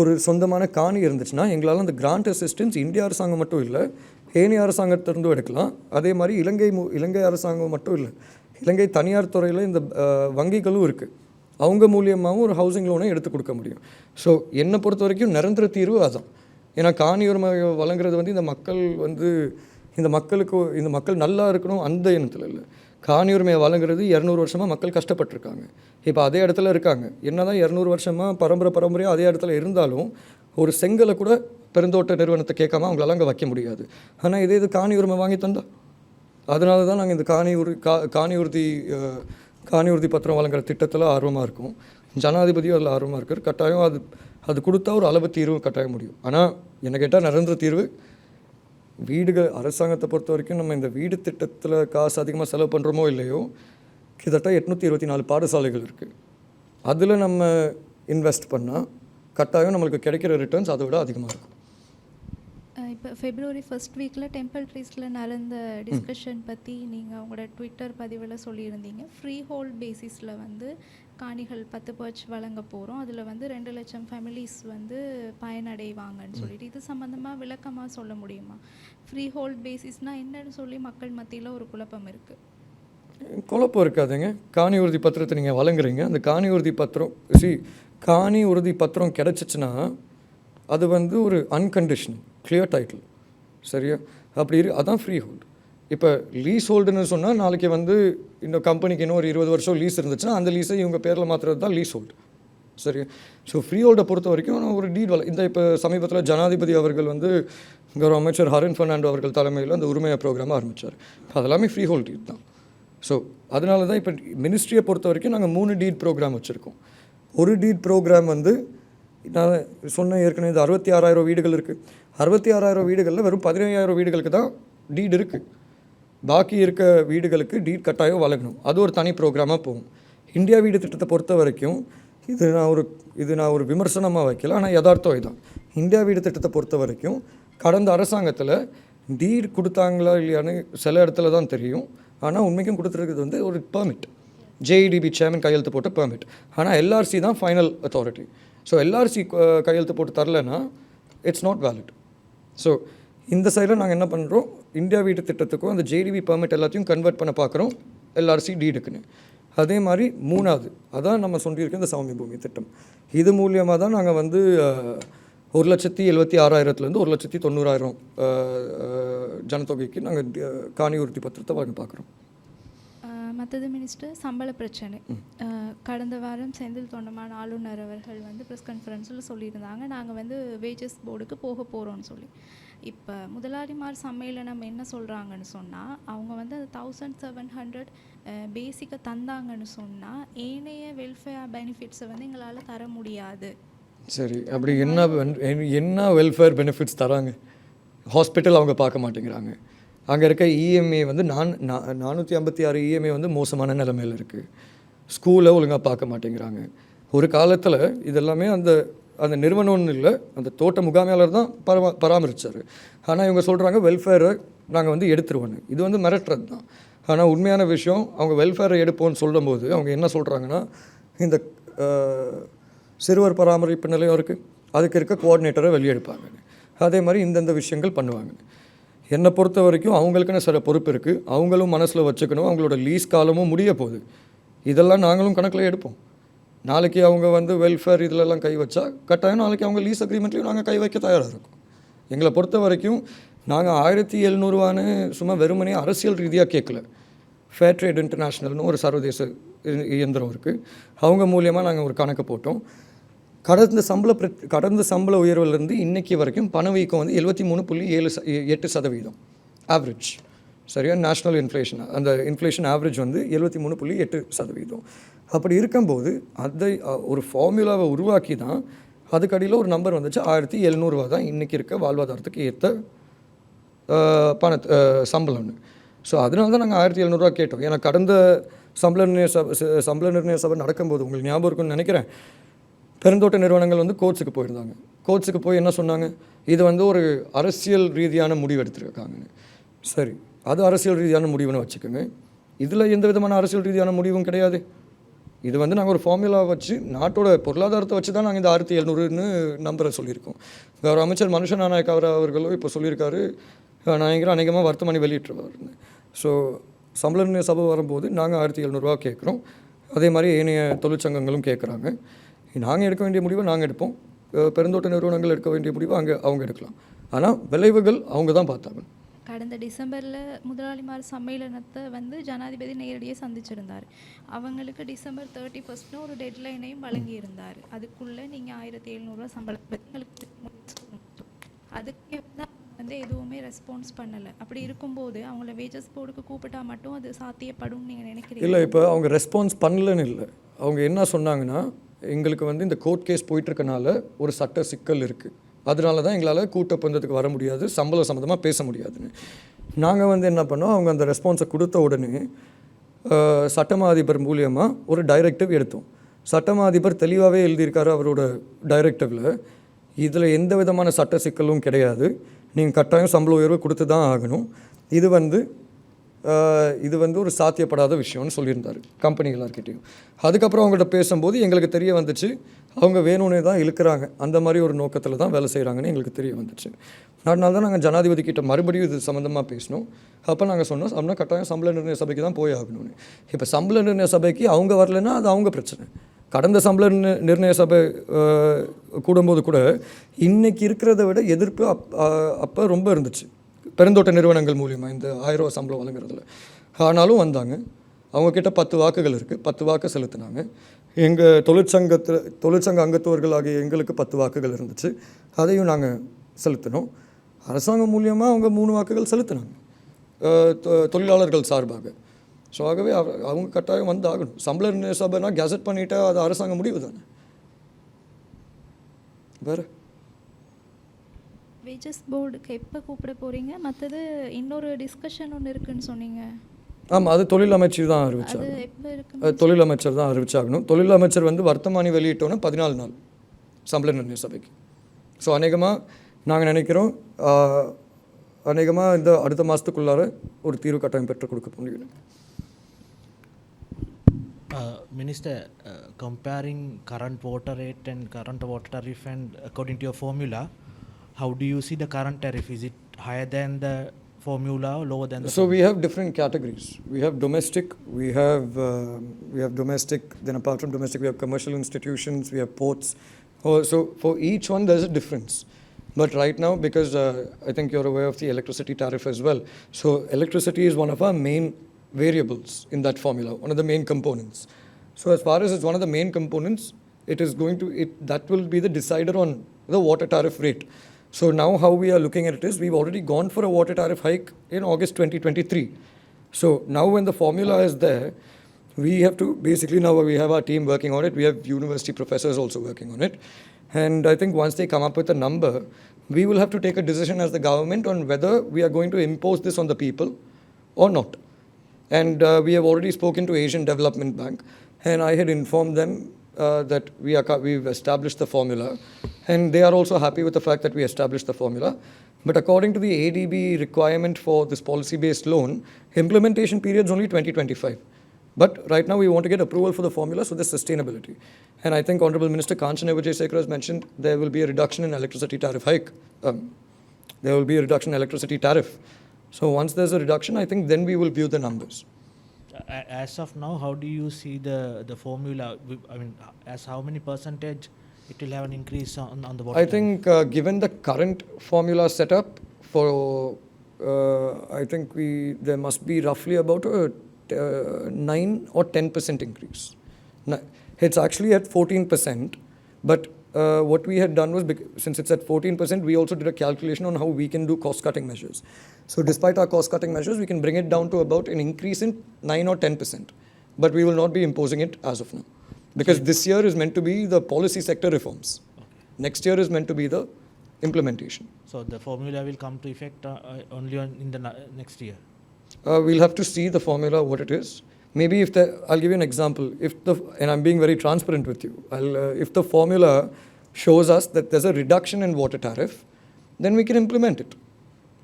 ஒரு சொந்தமான காணி இருந்துச்சுன்னா எங்களால் அந்த கிராண்ட் அசிஸ்டன்ஸ் இந்திய அரசாங்கம் மட்டும் இல்லை, ஏனைய அரசாங்கத்திலிருந்தும் எடுக்கலாம். அதே மாதிரி இலங்கை அரசாங்கம் மட்டும் இல்லை, இலங்கை தனியார் துறையில் இந்த வங்கிகளும் இருக்குது, அவங்க மூலியமாகவும் ஒரு ஹவுசிங் லோனை எடுத்து கொடுக்க முடியும். ஸோ என்னை பொறுத்த வரைக்கும் நிரந்தர தீர்வு அதுதான். ஏன்னா காணி உரிமை வழங்குறது வந்து இந்த மக்கள் நல்லா இருக்கணும் அந்த எண்ணத்தில் இல்லை. காணி உரிமையை வழங்குறது 200 வருஷமாக மக்கள் கஷ்டப்பட்டுருக்காங்க. இப்போ அதே இடத்துல இருக்காங்க. என்ன தான் 200 வருஷமாக பரம்பரையாக அதே இடத்துல இருந்தாலும் ஒரு செங்கலை கூட பெருந்தோட்ட நிறுவனத்தை கேட்காம அவங்களால அங்கே வைக்க முடியாது. ஆனால் இது காணி உரிமை வாங்கி தந்தா, அதனால தான் நாங்கள் இந்த காணி உறுதி பத்திரம் வழங்குற திட்டத்தில் ஆர்வமாக இருக்கும். ஜனாதிபதியும் அதில் ஆர்வமாக இருக்கார். கட்டாயம் அது கொடுத்தா ஒரு அளவு தீர்வு கட்டாயம் முடியும். ஆனால் என்ன கேட்டால் நிரந்தர தீர்வு வீடுகள் அரசாங்கத்தை பொறுத்த வரைக்கும் நம்ம இந்த வீடு திட்டத்தில் காசு அதிகமாக செலவு பண்ணுறோமோ இல்லையோ, கிட்டத்தட்ட 824 பாடசாலைகள் இருக்குது. அதில் நம்ம இன்வெஸ்ட் பண்ணால் கட்டாயம் நம்மளுக்கு கிடைக்கிற ரிட்டர்ன்ஸ் அதை விட அதிகமாக இருக்கும். இப்போ February 1st வீக்கில் டெம்பிள் ட்ரீஸில் நடந்த டிஸ்கஷன் பற்றி நீங்கள் உங்களோட ட்விட்டர் பதிவில் சொல்லியிருந்தீங்க. ஃப்ரீ ஹோல்ட் பேசிஸில் வந்து காணிகள் 10% வழங்க போகிறோம், அதில் வந்து 2 லட்சம் ஃபேமிலிஸ் வந்து பயனடைவாங்கன்னு சொல்லிட்டு, இது சம்மந்தமாக விளக்கமாக சொல்ல முடியுமா? ஃப்ரீ ஹோல்ட் பேசிஸ்னால் என்னன்னு சொல்லி மக்கள் மத்தியில் ஒரு குழப்பம் இருக்குது. குழப்பம் இருக்காதுங்க. காணி உறுதி பத்திரத்தை நீங்கள் வழங்குறீங்க, அந்த காணி உறுதி பத்திரம் காணி உறுதி பத்திரம் கிடச்சிச்சின்னா அது வந்து ஒரு அன்கண்டிஷனல் கிளியர் டைட்டில், சரியா? அப்படி அதான் ஃப்ரீ ஹோல்டு. இப்போ லீஸ் ஹோல்டுன்னு சொன்னால் நாளைக்கு வந்து இந்த கம்பெனிக்கு இன்னும் ஒரு 20 வருஷம் லீஸ் இருந்துச்சுன்னா அந்த லீஸை இவங்க பேரில் மாற்றுறது தான் லீஸ் ஹோல்டு, சரியா? ஸோ ஃப்ரீ ஹோல்டை பொறுத்த வரைக்கும் ஒரு டீட் இந்த இப்போ சமீபத்தில் ஜனாதிபதி அவர்கள் வந்து கௌரவ அமைச்சர் ஹரின் ஃபெர்னாண்டோ அவர்கள் தலைமையில் அந்த உரிமையை ப்ரோக்ராம் ஆரம்பித்தார். அதெல்லாமே ஃப்ரீ ஹோல்டு டீட் தான். ஸோ அதனால தான் இப்போ மினிஸ்ட்ரியை பொறுத்த வரைக்கும் நாங்கள் 3 டீட் ப்ரோக்ராம் வச்சுருக்கோம். ஒரு டீட் ப்ரோக்ராம் வந்து நான் சொன்ன ஏற்கனவே இது 66,000 வீடுகள் இருக்குது. 66,000 வீடுகளில் வெறும் 15,000 வீடுகளுக்கு தான் டீட் இருக்குது. பாக்கி இருக்க வீடுகளுக்கு டீட் கட்டாயம் வழங்கணும். அது ஒரு தனி ப்ரோக்ராமாக போகும். இந்தியா வீடு திட்டத்தை பொறுத்த வரைக்கும் இது நான் ஒரு விமர்சனமாக வைக்கல, ஆனால் யதார்த்தம் இதுதான். இந்தியா வீடு திட்டத்தை பொறுத்த வரைக்கும் கடந்த அரசாங்கத்தில் டீட் கொடுத்தாங்களா இல்லையான்னு சில இடத்துல தான் தெரியும். ஆனால் உண்மைக்கும் கொடுத்துருக்கிறது வந்து ஒரு பெர்மிட், ஜேஇடிபி சேர்மன் கையெழுத்து போட்ட பெர்மிட். ஆனால் எல்ஆர்சி தான் ஃபைனல் அத்தாரிட்டி. ஸோ எல்ஆர்சி கையெழுத்து போட்டு தரலைன்னா இட்ஸ் நாட் வேலிட். ஸோ இந்த சைடில் நாங்கள் என்ன பண்ணுறோம், இந்தியா வீட்டு திட்டத்துக்கும் அந்த ஜேடிபி பெர்மிட் எல்லாத்தையும் கன்வெர்ட் பண்ண பார்க்குறோம் எல்ஆர்சி டீடுக்குன்னு. அதே மாதிரி 3வது அதான் நம்ம சொல்லியிருக்க இந்த சௌமிய பூமி திட்டம். இது மூலியமாக தான் நாங்கள் வந்து 1,76,000 1,90,000 ஜனத்தொகைக்கு நாங்கள் காணி உறுதி பத்திரத்தை வாங்க பார்க்குறோம். மற்றது மினிஸ்டர், சம்பள பிரச்சனை. கடந்த வாரம் செந்தில் தொண்டமான் ஆளுநர் அவர்கள் வந்து ப்ரெஸ் கான்ஃபரன்ஸில் சொல்லியிருந்தாங்க, நாங்கள் வந்து வேஜஸ் போர்டுக்கு போக போகிறோன்னு சொல்லி. இப்போ முதலாளிமார் சம்மேளனம் என்ன சொல்கிறாங்கன்னு சொன்னால், அவங்க வந்து அந்த 1,700 பேசிக்கை தந்தாங்கன்னு சொன்னால் ஏனைய வெல்ஃபேர் பெனிஃபிட்ஸை வந்து எங்களால் தர முடியாது. சரி, அப்படி என்ன வெல்ஃபேர் பெனிஃபிட்ஸ் தராங்க? ஹாஸ்பிட்டல் அவங்க பார்க்க மாட்டேங்கிறாங்க. அங்கே இருக்க இஎம்ஐ வந்து 456 இஎம்ஐ வந்து மோசமான நிலைமையில் இருக்குது. ஸ்கூலை ஒழுங்காக பார்க்க மாட்டேங்கிறாங்க. ஒரு காலத்தில் இதெல்லாமே அந்த நிறுவனம்னு இல்லை, அந்த தோட்ட முகாமையாளர் தான் பராமரித்தார். ஆனால் இவங்க சொல்கிறாங்க வெல்ஃபேரை நாங்கள் வந்து எடுத்துருவோன்னு. இது வந்து மிரட்டுறது தான். ஆனால் உண்மையான விஷயம், அவங்க வெல்ஃபேரை எடுப்போன்னு சொல்லும்போது அவங்க என்ன சொல்கிறாங்கன்னா, இந்த சிறுவர் பராமரிப்பு நிலையம் இருக்குது, அதுக்கு இருக்க கோஆர்டினேட்டரை வெளியெடுப்பாங்க. அதே மாதிரி இந்தந்த விஷயங்கள் பண்ணுவாங்க. என்னை பொறுத்த வரைக்கும் அவங்களுக்குன்னு சில பொறுப்பு இருக்குது, அவங்களும் மனசில் வச்சுக்கணும். அவங்களோட லீஸ் காலமும் முடிய போகுது. இதெல்லாம் நாங்களும் கணக்கில் எடுப்போம். நாளைக்கு அவங்க வந்து வெல்ஃபேர் இதிலெல்லாம் கை வச்சா கட்டாயம் நாளைக்கு அவங்க லீஸ் அக்ரிமெண்ட்லேயும் நாங்கள் கை வைக்க தயாராக இருக்கோம். எங்களை பொறுத்த வரைக்கும் நாங்கள் 1,700 சும்மா வெறுமனே அரசியல் ரீதியாக கேட்கல. ஃபேர் ட்ரேட் இன்டர்நேஷ்னல்னு ஒரு சர்வதேச இயந்திரம் இருக்குது, அவங்க மூலியமாக நாங்கள் ஒரு கணக்கு போட்டோம். கடந்த சம்பள உயர்வுலேருந்து இன்றைக்கி வரைக்கும் பணவீக்கம் வந்து 73.8% ஆவரேஜ், சரியா? நேஷ்னல் இன்ஃப்ளேஷன், அந்த இன்ஃப்ளேஷன் ஆவரேஜ் வந்து 73.8%. அப்படி இருக்கும்போது அதை ஒரு ஃபார்முலாவை உருவாக்கி தான் அதுக்கடியில் ஒரு நம்பர் வந்துச்சு. 1,700 தான் இன்றைக்கி இருக்க வாழ்வாதாரத்துக்கு ஏற்ற சம்பளம்னு. ஸோ அதனால தான் நாங்கள் 1,700 கேட்டோம். ஏன்னா கடந்த சம்பள நிர்ணய சபை நடக்கும்போது உங்களுக்கு ஞாபகம் இருக்குன்னு நினைக்கிறேன், பெருந்தோட்ட நிறுவனங்கள் வந்து கோர்ட்ஸுக்கு போயிருந்தாங்க. கோர்ட்ஸுக்கு போய் என்ன சொன்னாங்க, இது வந்து ஒரு அரசியல் ரீதியான முடிவு எடுத்துருக்காங்கன்னு. சரி, அது அரசியல் ரீதியான முடிவுன்னு வச்சுக்கோங்க. இதில் எந்த விதமான அரசியல் ரீதியான முடிவும் கிடையாது. இது வந்து நாங்கள் ஒரு ஃபார்முலா வச்சு நாட்டோட பொருளாதாரத்தை வச்சு தான் நாங்கள் இந்த 1,700ன்னு நம்பரை சொல்லியிருக்கோம். கௌரவ அமைச்சர் மனுஷ நாயக் அவர்களும் இப்போ சொல்லியிருக்காரு, நான் அநேகமாக வர்த்தமானி வெளியிட்டுருவாருன்னு. ஸோ சம்பள நிர்ணய சபை வரும்போது நாங்கள் 1,700 கேட்குறோம். அதே மாதிரி ஏனைய தொழிற்சங்கங்களும் கேட்குறாங்க. நாங்கள் எடுக்க வேண்டிய முடிவை நாங்கள் எடுப்போம், பெருந்தோட்ட நிறுவனங்கள் எடுக்க வேண்டிய முடிவை அவங்க எடுக்கலாம். ஆனால் விளைவுகள் அவங்க தான் பார்த்தாங்க. கடந்த டிசம்பரில் முதலாளிமார் சம்மேளனத்தை வந்து ஜனாதிபதி நேரடியாக சந்திச்சிருந்தார். அவங்களுக்கு December 31 ஒரு டெட்லைனையும் வழங்கியிருந்தார். அதுக்குள்ளே நீங்கள் 1,700 சம்பளங்களுக்கு அதுக்கு வந்து எதுவுமே ரெஸ்பான்ஸ் பண்ணலை. அப்படி இருக்கும்போது அவங்கள வேஜஸ் போர்டுக்கு கூப்பிட்டா மட்டும் அது சாத்தியப்படும் நீங்கள் நினைக்கிறீங்க? இல்லை, இப்போ அவங்க ரெஸ்பான்ஸ் பண்ணலன்னு இல்லை. அவங்க என்ன சொன்னாங்கன்னா, எங்களுக்கு வந்து இந்த கோர்ட் கேஸ் போயிட்டுருக்கனால ஒரு சட்ட சிக்கல் இருக்குது, அதனால தான் எங்களால் கூட்டப்பந்தத்துக்கு வர முடியாது, சம்பளம் சம்மந்தமாக பேச முடியாதுன்னு. நாங்கள் வந்து என்ன பண்ணோம், அவங்க அந்த ரெஸ்பான்ஸை கொடுத்த உடனே சட்டமா அதிபர் மூலியமாக ஒரு டைரக்டிவ் எடுத்தோம். சட்டமா அதிபர் தெளிவாகவே எழுதியிருக்காரு அவரோட டைரக்டிவில், இதில் எந்த விதமான சட்ட சிக்கலும் கிடையாது, நீங்கள் கட்டாயம் சம்பள உயர்வு கொடுத்து தான் ஆகணும், இது வந்து ஒரு சாத்தியப்படாத விஷயம்னு சொல்லியிருந்தார் கம்பெனி எல்லாருக்கிட்டையும். அதுக்கப்புறம் அவங்கள்ட்ட பேசும்போது எங்களுக்கு தெரிய வந்துச்சு அவங்க வேணும்னே தான் இழுக்கிறாங்க, அந்த மாதிரி ஒரு நோக்கத்தில் தான் வேலை செய்கிறாங்கன்னு எங்களுக்கு தெரிய வந்துச்சு. அதனால தான் நாங்கள் ஜனாதிபதி கிட்ட மறுபடியும் இது சம்மந்தமாக பேசினோம். அப்போ நாங்கள் சொன்னோம் அப்படின்னா கட்டாயம் சம்பள நிர்ணய சபைக்கு தான் போய் ஆகணும்னு. இப்போ சம்பள நிர்ணய சபைக்கு அவங்க வரலைன்னா அது அவங்க பிரச்சனை. கடந்த சம்பள நிர்ணய சபை கூடும்போது கூட இன்றைக்கி இருக்கிறத விட எதிர்ப்பு அப்போ ரொம்ப இருந்துச்சு பெருந்தோட்ட நிறுவனங்கள் மூலிமா இந்த 1000 ரூபா சம்பளம் வழங்குறதுல. ஆனாலும் வந்தாங்க, அவங்கக்கிட்ட 10 வாக்குகள் இருக்குது, 10 வாக்கு செலுத்தினாங்க. எங்கள் தொழிற்சங்க அங்கத்தவர்கள் ஆகிய எங்களுக்கு 10 வாக்குகள் இருந்துச்சு, அதையும் நாங்கள் செலுத்தினோம். அரசாங்கம் மூலியமாக அவங்க 3 வாக்குகள் செலுத்தினாங்க தொழிலாளர்கள் சார்பாக. ஸோ ஆகவே அவங்க கட்டாயம் வந்து ஆகணும். சம்பள நிர்ணய சபைனா கெசட் பண்ணிவிட்டா அது அரசாங்க முடிவு தானே. வேறு வேஜஸ் போர்டுக்கு எப்போ கூப்பிட போகிறீங்க? மற்றது இன்னொரு டிஸ்கஷன் ஒன்று இருக்குன்னு சொன்னீங்க. ஆமாம், அது தொழில் அமைச்சர் தான் அறிவிச்சாங்க. தொழில் அமைச்சர் தான் அறிவிச்சாகணும். தொழில் அமைச்சர் வந்து வர்த்தமானி வெளியிட்டோன்னா 14 நாள் சம்பள நிர்ணய சபைக்கு. ஸோ அநேகமாக நாங்கள் நினைக்கிறோம் அநேகமாக இந்த அடுத்த மாதத்துக்குள்ளார ஒரு தீர்வு கட்டாயம் பெற்றுக் கொடுக்க முடியும். Minister, comparing current water rate and current water tariff and according to your formula, how do you see the current tariff? Is it higher than the formula or lower than the So we have different categories. We have domestic, we have domestic, then apart from domestic we have commercial institutions, we have ports. So for each one there's a difference. But right now, because I think you're aware of the electricity tariff as well. So electricity is one of our main variables in that formula, one of the main components. So as far as it's one of the main components, that will be the decider on the water tariff rate. So now how we are looking at it is, we've already gone for a water tariff hike in August 2023. So now when the formula is there, we have to basically, now we have our team working on it, we have university professors also working on it. And I think once they come up with a number, we will have to take a decision as the government on whether we are going to impose this on the people or not. And we have already spoken to Asian Development Bank, and I had informed them that we've established the formula, and they are also happy with the fact that we established the formula. But according to the ADB requirement for this policy-based loan, implementation period is only 2025. But right now we want to get approval for the formula, so there's sustainability. And I think Honorable Minister Kanchana Vijaysekhar has mentioned there will be a reduction in electricity tariff hike. There will be a reduction in electricity tariff. So once there's a reduction, I think then we will view the numbers. As of now, how do you see the formula? I mean, as how many percentage it will have an increase on the water? I think given the current formula setup, for I think there must be roughly about a 9 or 10% increase. It's actually at 14%, but what we had done was, since it's at 14%, we also did a calculation on how we can do cost-cutting measures. So despite our cost-cutting measures, we can bring it down to about an increase in 9 or 10%. But we will not be imposing it as of now. Because this year is meant to be the policy sector reforms. Okay. Next year is meant to be the implementation. So the formula will come to effect only in the next year? We'll have to see the formula, what it is. Maybe I'll give you an example. And I'm being very transparent with you. If the formula shows us that there's a reduction in water tariff, then we can implement it.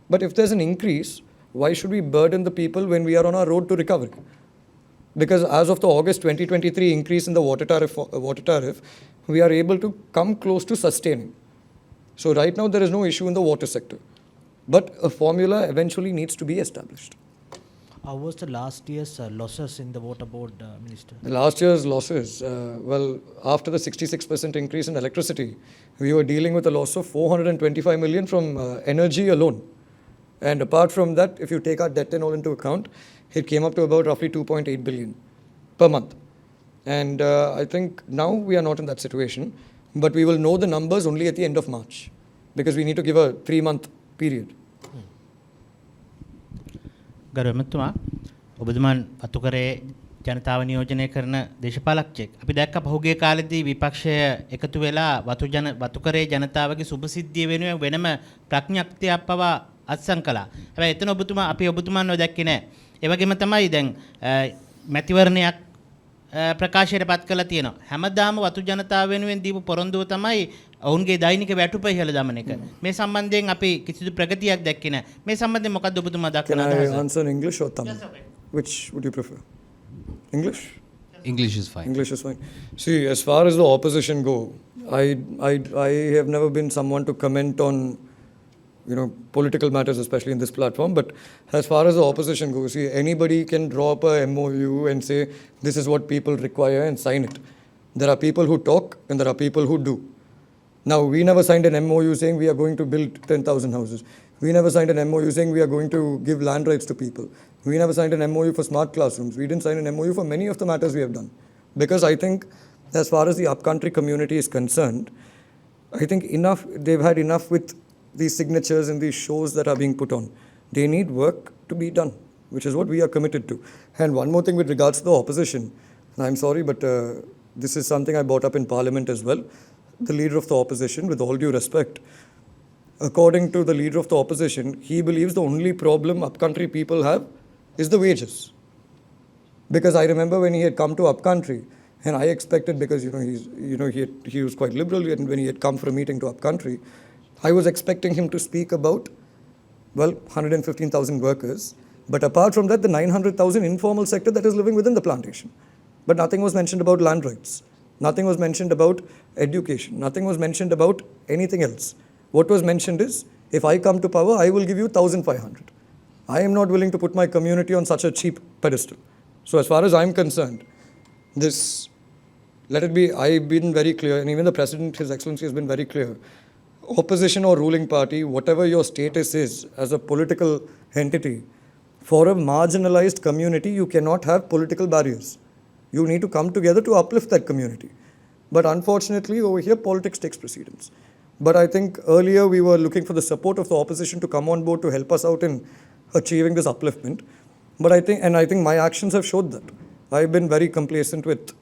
But if there's an increase, why should we burden the people when we are on our road to recovery? Because as of the August 2023 increase in the water tariff, we are able to come close to sustaining. So right now there is no issue in the water sector. But a formula eventually needs to be established. How was the last year's losses in the water board, Minister? The last year's losses, after the 66% increase in electricity, we were dealing with a loss of 425 million from energy alone. And apart from that, if you take our debt and all into account, it came up to about roughly 2.8 billion per month. And I think now we are not in that situation, but we will know the numbers only at the end of March, because we need to give a 3-month period. ගරුමතුමා ඔබතුමන් පත්තු කරේ ජනතාව නියෝජනය කරන දේශපාලකයෙක්. අපි දැක්ක පහුගිය කාලෙදී විපක්ෂය එකතු වෙලා වතු කරේ ජනතාවගේ සුභසිද්ධිය වෙනුවෙන් වෙනම ප්‍රඥප්තියක් පවා අත්සන් කළා. හැබැයි එතන අපි ඔබතුමන්ව දැක්කේ නැහැ. ඒ වගේම තමයි දැන් මැතිවරණයක් ප්‍රකාශයට පත් කළා තියෙනවා. හැමදාම වතු ජනතාව වෙනුවෙන් දීපු පොරොන්දුව තමයි ඔවුන්ගේ දෛනික වැටුප ඉහළ දමන එක. මේ සම්බන්ධයෙන් අපි කිසිදු ප්‍රගතියක් දැක්කේ නැහැ. මේ සම්බන්ධයෙන් මොකක්ද ඔබතුමා Can දක්වන I අදහස? answer in English or Tamil? Which would you prefer? English? English is fine. English is fine. See, as far as the opposition go, I have never been someone to comment on, political matters, especially in this platform. But as far as the opposition goes, see, anybody can draw up a MoU and say, this is what people require and sign it. There are people who talk and there are people who do. Now, we never signed an MoU saying we are going to build 10,000 houses. We never signed an MoU saying we are going to give land rights to people. We never signed an MoU for smart classrooms. We didn't sign an MoU for many of the matters we have done. Because I think, as far as the upcountry community is concerned, I think they've had enough with these signatures and these shows that are being put on. They need work to be done, which is what we are committed to. And one more thing with regards to the opposition. I'm sorry, but this is something I brought up in Parliament as well. The leader of the opposition, with all due respect, according to the leader of the opposition, he believes the only problem upcountry people have is the wages. Because I remember when he had come to upcountry, and I expected, because he was quite liberal, and when he had come for a meeting to upcountry, I was expecting him to speak about, 115,000 workers, but apart from that, the 900,000 informal sector that is living within the plantation. But nothing was mentioned about land rights. Nothing was mentioned about education. Nothing was mentioned about anything else. What was mentioned is, if I come to power, I will give you 1,500. I am not willing to put my community on such a cheap pedestal. So as far as I'm concerned, let it be, I've been very clear, and even the President, His Excellency, has been very clear. Opposition or ruling party, whatever your status is as a political entity, for a marginalized community, you cannot have political barriers. You need to come together to uplift that community. But unfortunately, over here, politics takes precedence. But I think earlier we were looking for the support of the opposition to come on board to help us out in achieving this upliftment. But I think my actions have showed that. I've been very complacent with,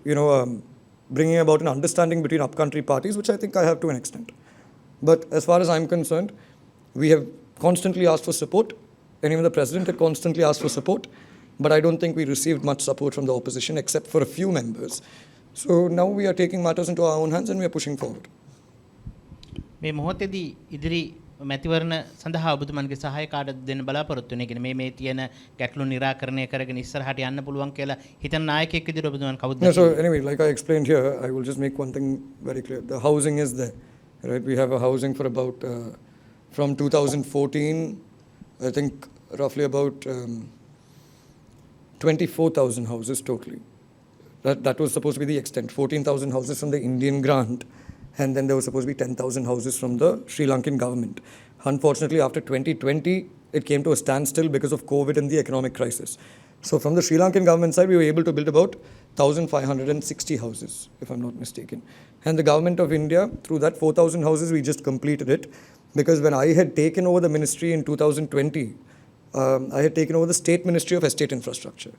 bringing about an understanding between upcountry parties, which I think I have to an extent. But as far as I'm concerned, we have constantly asked for support, and even the President had constantly asked for support. But I don't think we received much support from the opposition, except for a few members. So now we are taking matters into our own hands and we are pushing forward. මේ මොහොතේදී ඉදිරි මැතිවරණ සඳහා ඔබතුමන්ගේ සහාය කාර්යය දෙන්න බලාපොරොත්තු වෙන කියන්නේ මේ තියෙන ගැටලු निराකරණය කරගෙන ඉස්සරහට යන්න පුළුවන් කියලා හිතන නායකයෙක් විදිහට ඔබතුමන් කවුද? So anyway, like I explained here, I will just make one thing very clear. The housing is there, right? We have a housing for about, from 2014, I think roughly about 24,000 houses totally. That was supposed to be the extent. 14,000 houses from the Indian grant, and then there was supposed to be 10,000 houses from the Sri Lankan government. Unfortunately, after 2020, it came to a standstill because of COVID and the economic crisis. So from the Sri Lankan government side, we were able to build about 1,560 houses, if I'm not mistaken. And the government of India, through that 4,000 houses, we just completed it. Because when I had taken over the ministry in 2020, I had taken over the State Ministry of Estate Infrastructure.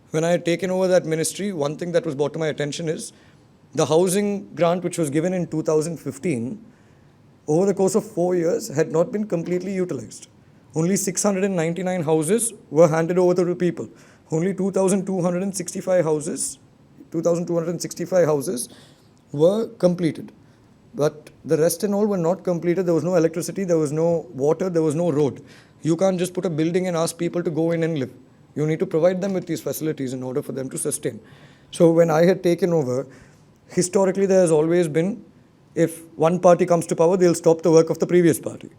When I had taken over that ministry, one thing that was brought to my attention is the housing grant which was given in 2015, over the course of 4 years, had not been completely utilized. Only 699 houses were handed over to the people. Only 2,265 houses were completed. But the rest and all were not completed. There was no electricity, there was no water, there was no road. You can't just put a building and ask people to go in and live. You need to provide them with these facilities in order for them to sustain. So when I had taken over, historically there has always been, if one party comes to power, they'll stop the work of the previous party.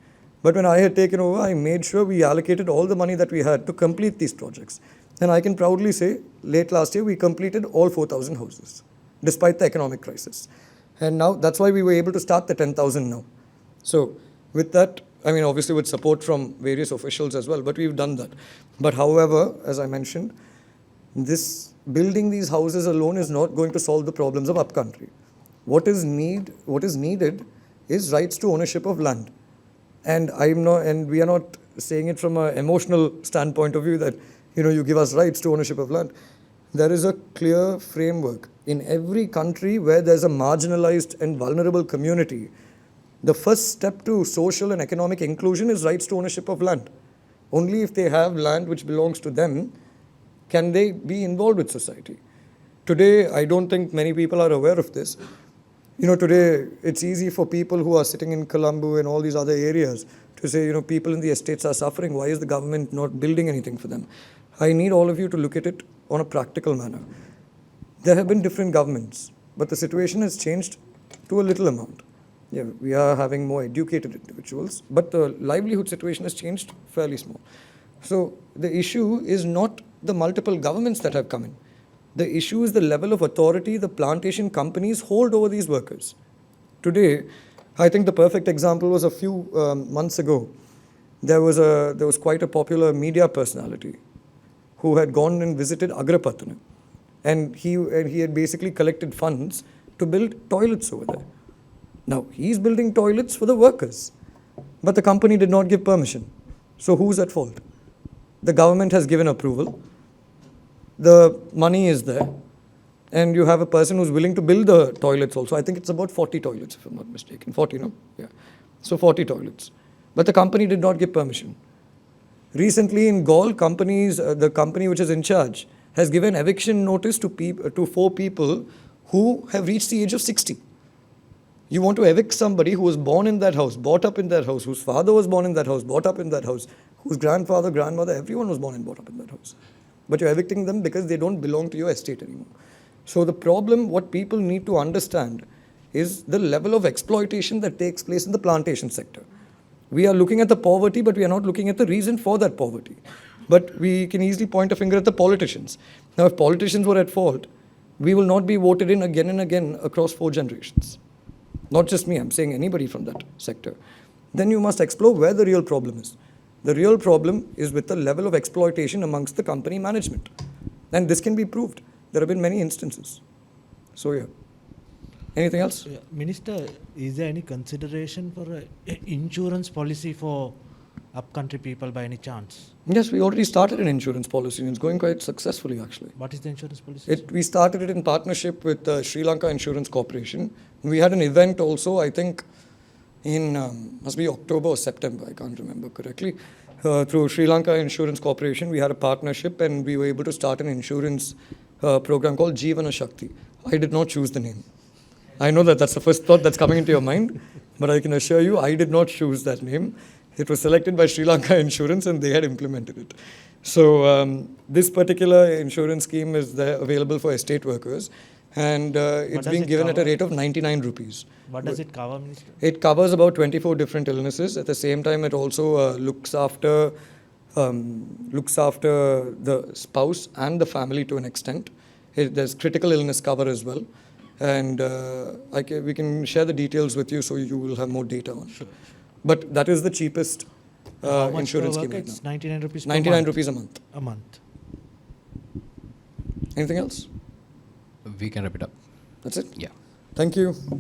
But when I had taken over, I made sure we allocated all the money that we had to complete these projects. And I can proudly say, late last year, we completed all 4,000 houses, despite the economic crisis. And now, that's why we were able to start the 10,000 now. So with that, I mean, obviously with support from various officials as well, but we've done that. But however, as I mentioned, building these houses alone is not going to solve the problems of upcountry. What is needed is rights to ownership of land. And we are not saying it from an emotional standpoint of view that, you give us rights to ownership of land. There is a clear framework. In every country where there's a marginalized and vulnerable community, the first step to social and economic inclusion is rights to ownership of land. Only if they have land which belongs to them can they be involved with society. today, I don't think many people are aware of this. Today it's easy for people who are sitting in Colombo and all these other areas to say, people in the estates are suffering. Why is the government not building anything for them? I need all of you to look at it on a practical manner. There have been different governments, but the situation has changed to a little amount. Yeah, we are having more educated individuals, but the livelihood situation has changed fairly small. So the issue is not the multiple governments that have come in. The issue is the level of authority the plantation companies hold over these workers. Today, I think the perfect example was a few months ago. There was quite a popular media personality who had gone and visited Agrapatana, and he had basically collected funds to build toilets over there. Now, he's building toilets for the workers, but the company did not give permission. So who's at fault? The government has given approval. The money is there, and you have a person who's willing to build the toilets also. I think it's about 40 toilets, if I'm not mistaken. 40, no? Yeah. So 40 toilets. But the company did not give permission. Recently in Gaul, the company which is in charge has given eviction notice to 4 people who have reached the age of 60. You want to evict somebody who was born in that house, brought up in that house, whose father was born in that house, brought up in that house, whose grandfather, grandmother, everyone was born and brought up in that house. But you're evicting them because they don't belong to your estate anymore. So the problem, what people need to understand, is the level of exploitation that takes place in the plantation sector. We are looking at the poverty, but we are not looking at the reason for that poverty. But we can easily point a finger at the politicians. Now, if politicians were at fault, we will not be voted in again and again across 4 generations. Not just me, I'm saying anybody from that sector. Then you must explore where the real problem is. The real problem is with the level of exploitation amongst the company management. And this can be proved. There have been many instances. So, yeah. Anything else? Minister, is there any consideration for an insurance policy for upcountry people by any chance? Yes, we already started an insurance policy and it's going quite successfully actually. What is the insurance policy? We started it in partnership with Sri Lanka Insurance Corporation. We had an event also, I think, in must be October or September, I can't remember correctly. Through Sri Lanka Insurance Corporation, we had a partnership and we were able to start an insurance program called Jeevan Shakti. I did not choose the name. I know that that's the first thought that's coming into your mind, but I can assure you I did not choose that name. It was selected by Sri Lanka Insurance and they had implemented it. So this particular insurance scheme is there available for estate workers, and it's being given at a rate of 99 rupees. What does it cover, Minister? It covers about 24 different illnesses. At the same time, it also looks after the spouse and the family to an extent. There's critical illness cover as well. And we can share the details with you so you will have more data on it. Sure. But that is the cheapest insurance scheme right It's now. 99 rupees 99 rupees a month. A month. Anything else? We can wrap it up. That's it? Yeah. Thank you.